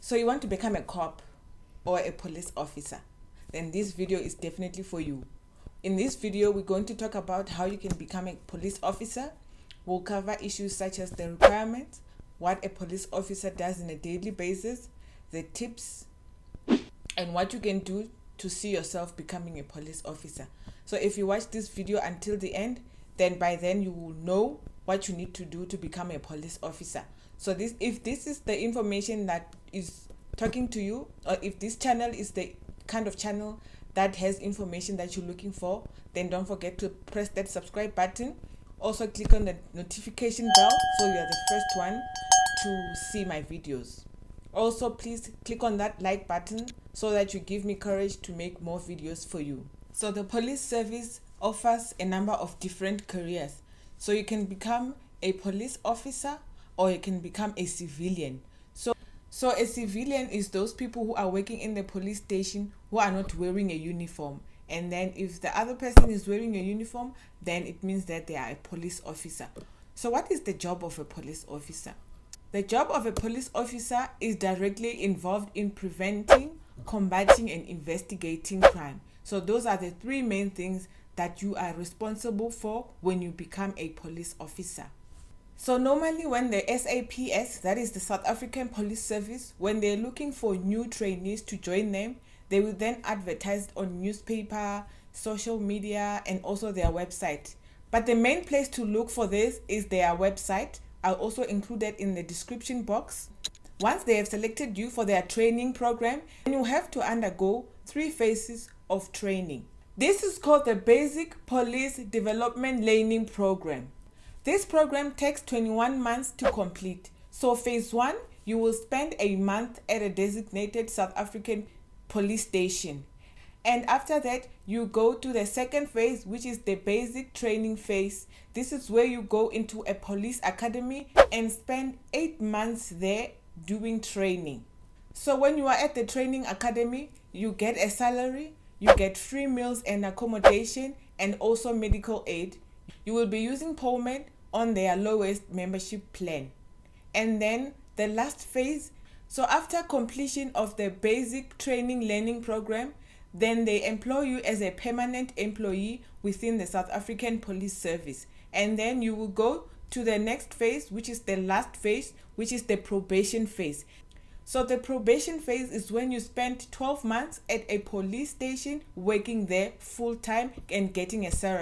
So you want to become a cop or a police officer, then this video is definitely for you. In this video, we're going to talk about how you can become a police officer. We'll cover issues such as the requirements, what a police officer does on a daily basis, the tips, and what you can do to see yourself becoming a police officer. So if you watch this video until the end, then by then you will know what you need to do to become a police officer. So if this is the information that is talking to you, or if this channel is the kind of channel that has information that you're looking for, then don't forget to press that subscribe button. Also click on the notification bell so you're the first one to see my videos. Also, please click on that like button so that you give me courage to make more videos for you. So the police service offers a number of different careers. So you can become a police officer or you can become a civilian. So a civilian is those people who are working in the police station who are not wearing a uniform. And then if the other person is wearing a uniform, then it means that they are a police officer. So what is the job of a police officer? The job of a police officer is directly involved in preventing, combating, and investigating crime. So those are the three main things that you are responsible for when you become a police officer. So normally when the SAPS, that is the South African Police Service, when they're looking for new trainees to join them, they will then advertise on newspaper, social media, and also their website. But the main place to look for this is their website. I'll also include that in the description box. Once they have selected you for their training program, then you have to undergo 3 phases of training. This is called the Basic Police Development Learning Program. This program takes 21 months to complete. So phase 1, you will spend a month at a designated South African police station. And after that, you go to the second phase, which is the basic training phase. This is where you go into a police academy and spend 8 months there doing training. So when you are at the training academy, you get a salary, you get free meals and accommodation, and also medical aid. You will be using Pullman on their lowest membership plan. And then the last phase, so after completion of the basic training learning program, then they employ you as a permanent employee within the South African Police Service. And then you will go to the next phase, which is the last phase, which is the probation phase. So the probation phase is when you spend 12 months at a police station working there full-time and getting a salary.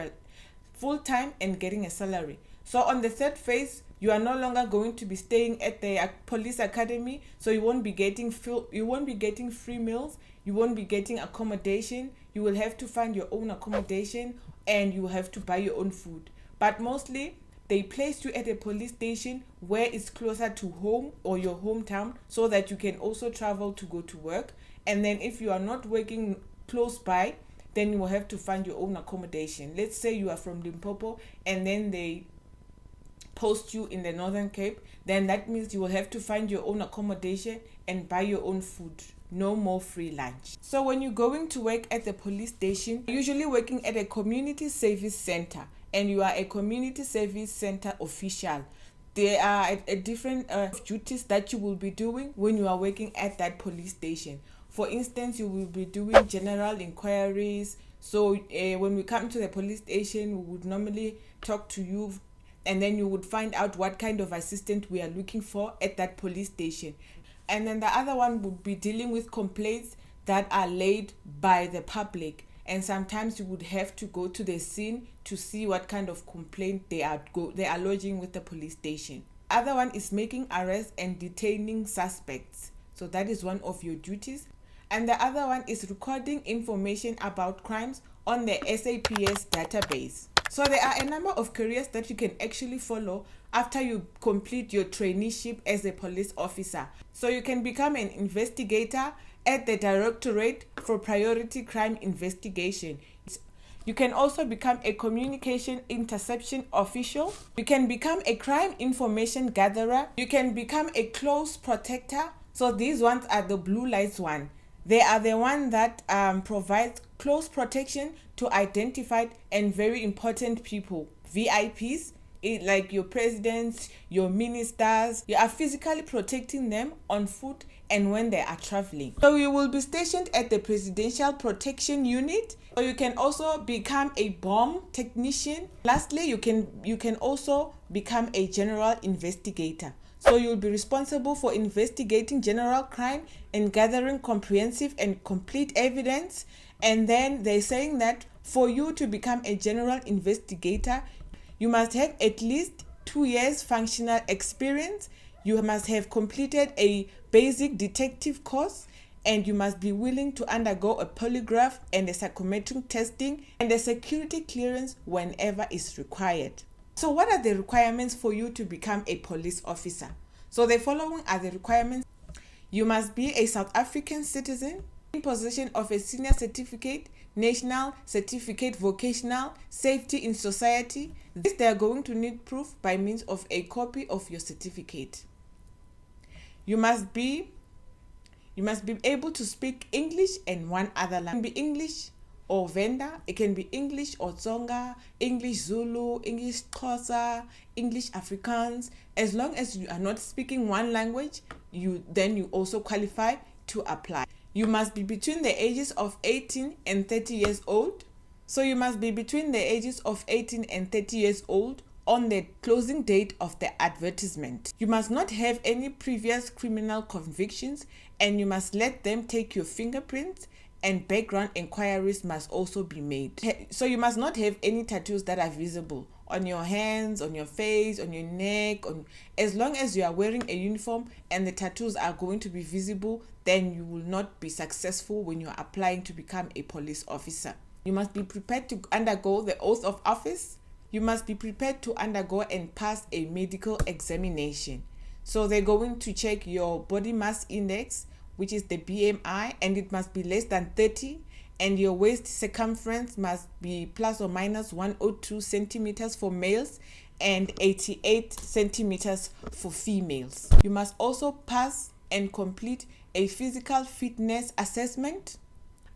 So on the third phase, you are no longer going to be staying at the police academy, so you won't be getting free meals, you won't be getting accommodation. You will have to find your own accommodation and you have to buy your own food. But mostly they place you at a police station where it's closer to home or your hometown, so that you can also travel to go to work. And then if you are not working close by, then you will have to find your own accommodation. Let's say you are from Limpopo and then they post you in the Northern Cape, then that means you will have to find your own accommodation and buy your own food. No more free lunch. So when you're going to work at the police station, you're usually working at a community service center, and you are a community service center official. There are different duties that you will be doing when you are working at that police station. For instance, you will be doing general inquiries. So when we come to the police station, we would normally talk to you, and then you would find out what kind of assistant we are looking for at that police station. And then the other one would be dealing with complaints that are laid by the public. And sometimes you would have to go to the scene to see what kind of complaint they are lodging with the police station. Other one is making arrests and detaining suspects. So that is one of your duties. And the other one is recording information about crimes on the SAPS database. So there are a number of careers that you can actually follow after you complete your traineeship as a police officer. So you can become an investigator at the Directorate for Priority Crime Investigation. You can also become a communication interception official. You can become a crime information gatherer. You can become a close protector. So these ones are the blue lights one. They are the one that provides close protection to identified and very important people, VIPs, like your presidents, your ministers. You are physically protecting them on foot and when they are traveling. So you will be stationed at the Presidential Protection Unit, or you can also become a bomb technician. Lastly, you can also become a general investigator. So you'll be responsible for investigating general crime and gathering comprehensive and complete evidence. And then they're saying that for you to become a general investigator, you must have at least 2 years functional experience. You must have completed a basic detective course, and you must be willing to undergo a polygraph and a psychometric testing and a security clearance whenever is required. So what are the requirements for you to become a police officer? So the following are the requirements. You must be a South African citizen in possession of a senior certificate, national certificate, vocational, safety in society. This they are going to need proof by means of a copy of your certificate. You must be able to speak English and one other language. It can be English or Venda, it can be English or Tsonga, English Zulu, English Xhosa, English Afrikaans. As long as you are not speaking one language, you also qualify to apply. You must be between the ages of 18 and 30 years old. So you must be between the ages of 18 and 30 years old on the closing date of the advertisement. You must not have any previous criminal convictions, and you must let them take your fingerprints, and background inquiries must also be made. So you must not have any tattoos that are visible on your hands, on your face, on your neck. As long as you are wearing a uniform and the tattoos are going to be visible, then you will not be successful when you are applying to become a police officer. You must be prepared to undergo the oath of office. You must be prepared to undergo and pass a medical examination. So they're going to check your body mass index, which is the BMI, and it must be less than 30, and your waist circumference must be plus or minus 102 centimeters for males and 88 centimeters for females. You must also pass and complete a physical fitness assessment,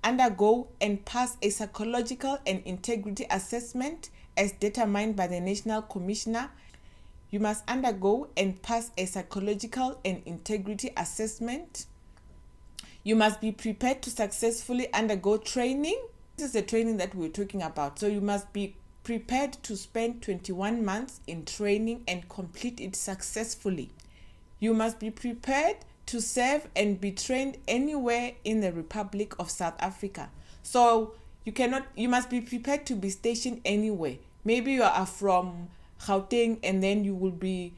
undergo and pass a psychological and integrity assessment as determined by the National Commissioner. You must undergo and pass a psychological and integrity assessment. You must be prepared to successfully undergo training. This is the training that we're talking about. So you must be prepared to spend 21 months in training and complete it successfully. You must be prepared to serve and be trained anywhere in the Republic of South Africa. So you must be prepared to be stationed anywhere. Maybe you are from Gauteng, and then you will be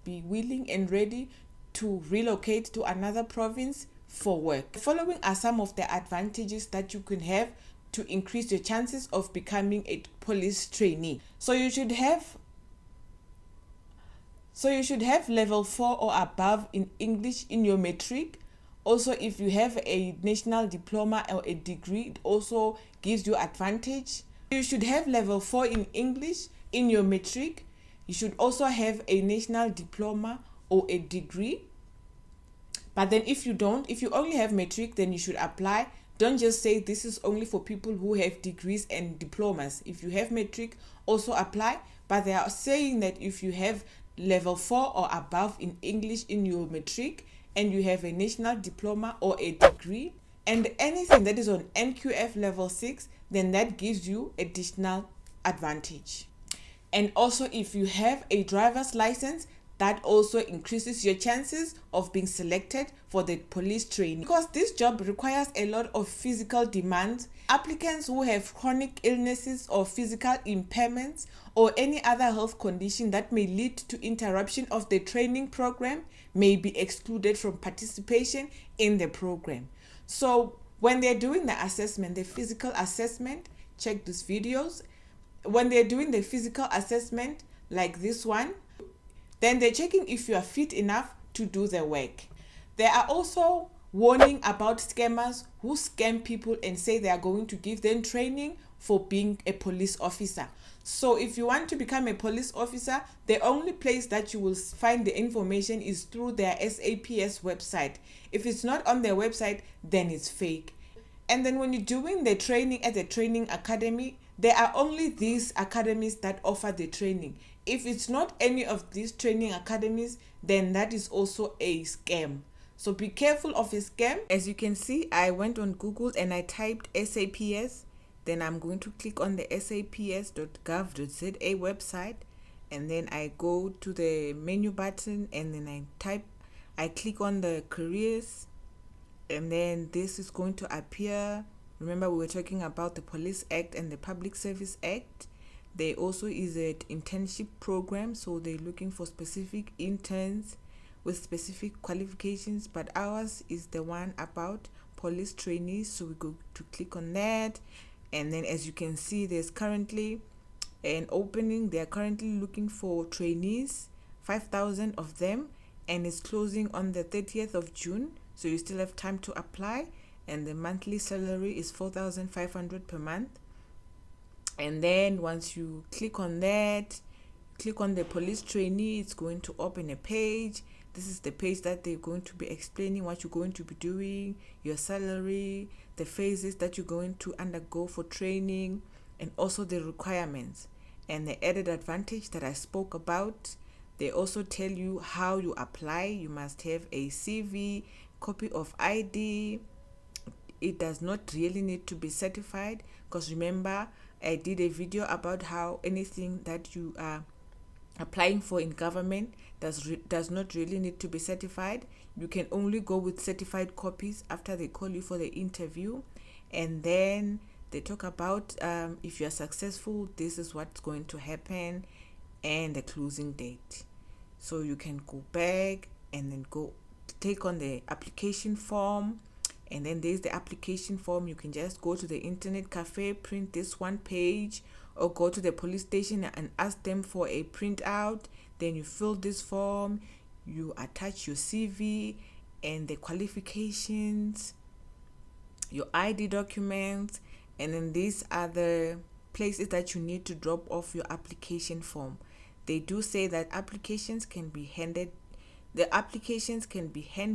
willing and ready to relocate to another province for work. The following are some of the advantages that you can have to increase your chances of becoming a police trainee. So you should have level 4 or above in English in your Matric. Also, if you have a national diploma or a degree, it also gives you advantage. You should have level 4 in English in your Matric. You should also have a national diploma or a degree. But then if you only have Matric, then you should apply. Don't just say this is only for people who have degrees and diplomas. If you have Matric, also apply. But they are saying that if you have level 4 or above in English in your Matric, and you have a national diploma or a degree, and anything that is on NQF level 6, then that gives you additional advantage. And also, if you have a driver's license, that also increases your chances of being selected for the police training. Because this job requires a lot of physical demands, applicants who have chronic illnesses or physical impairments or any other health condition that may lead to interruption of the training program may be excluded from participation in the program. So when they're doing the assessment, the physical assessment, check these videos. When they're doing the physical assessment like this one, then they're checking if you are fit enough to do the work. They are also warning about scammers who scam people and say they are going to give them training for being a police officer. So if you want to become a police officer, the only place that you will find the information is through their SAPS website. If it's not on their website, then it's fake. And then when you're doing the training at the training academy, there are only these academies that offer the training. If it's not any of these training academies, then that is also a scam. So be careful of a scam. As you can see, I went on Google and I typed SAPS. Then I'm going to click on the saps.gov.za website, and then I go to the menu button, and then I click on the careers, and then this is going to appear. Remember, we were talking about the Police Act and the Public Service Act. There also is an internship program, so they're looking for specific interns with specific qualifications, but ours is the one about police trainees. So we go to click on that, and then as you can see, there's currently an opening. They are currently looking for trainees, 5,000 of them, and it's closing on the 30th of June, so you still have time to apply. And the monthly salary is 4,500 per month. And then once you click on that, click on the police trainee, it's going to open a page. This is the page that they're going to be explaining what you're going to be doing, your salary, the phases that you're going to undergo for training, and also the requirements. And the added advantage that I spoke about, they also tell you how you apply. You must have a CV, copy of ID. It does not really need to be certified, because remember, I did a video about how anything that you are applying for in government does not really need to be certified. You can only go with certified copies after they call you for the interview. And then they talk about if you are successful, this is what's going to happen, and the closing date. So you can go back and then go take on the application form. And then there's the application form. You can just go to the internet cafe, print this one page, or go to the police station and ask them for a printout. Then you fill this form, you attach your CV and the qualifications, your ID documents, and then these are the places that you need to drop off your application form. They do say that applications can be hand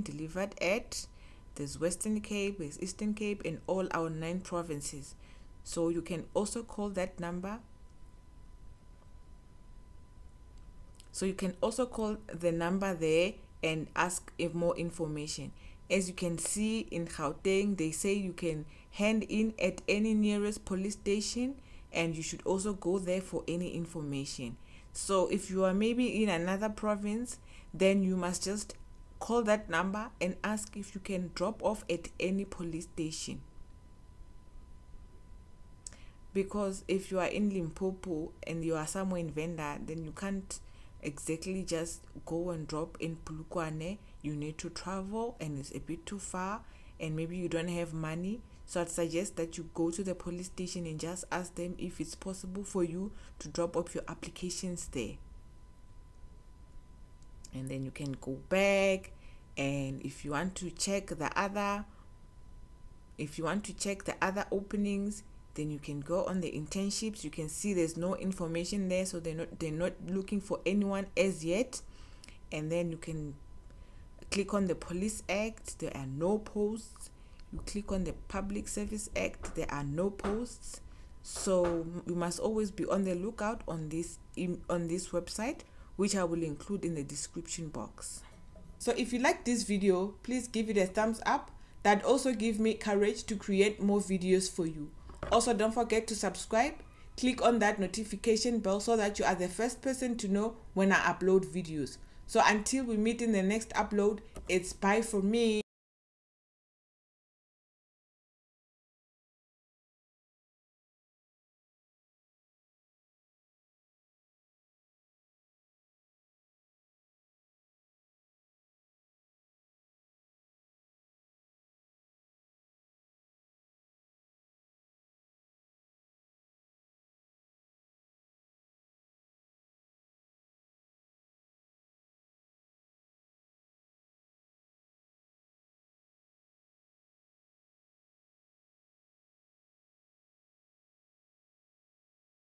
delivered at there's Western Cape, there's Eastern Cape, and all our 9 provinces. So you can also call that number. So you can also call the number there and ask if more information. As you can see in Gauteng, they say you can hand in at any nearest police station, and you should also go there for any information. So if you are maybe in another province, then you must just call that number and ask if you can drop off at any police station. Because if you are in Limpopo and you are somewhere in Venda, then you can't exactly just go and drop in Polokwane. You need to travel, and it's a bit too far, and maybe you don't have money. So I'd suggest that you go to the police station and just ask them if it's possible for you to drop off your applications there. And then you can go back, and if you want to check the other openings, then you can go on the internships. You can see there's no information there, so they're not looking for anyone as yet. And then you can click on the Police Act, there are no posts. You click on the Public Service Act, there are no posts. So you must always be on the lookout on this website, which I will include in the description box. So if you like this video, please give it a thumbs up. That also gives me courage to create more videos for you. Also, don't forget to subscribe. Click on that notification bell so that you are the first person to know when I upload videos. So until we meet in the next upload, it's bye for me.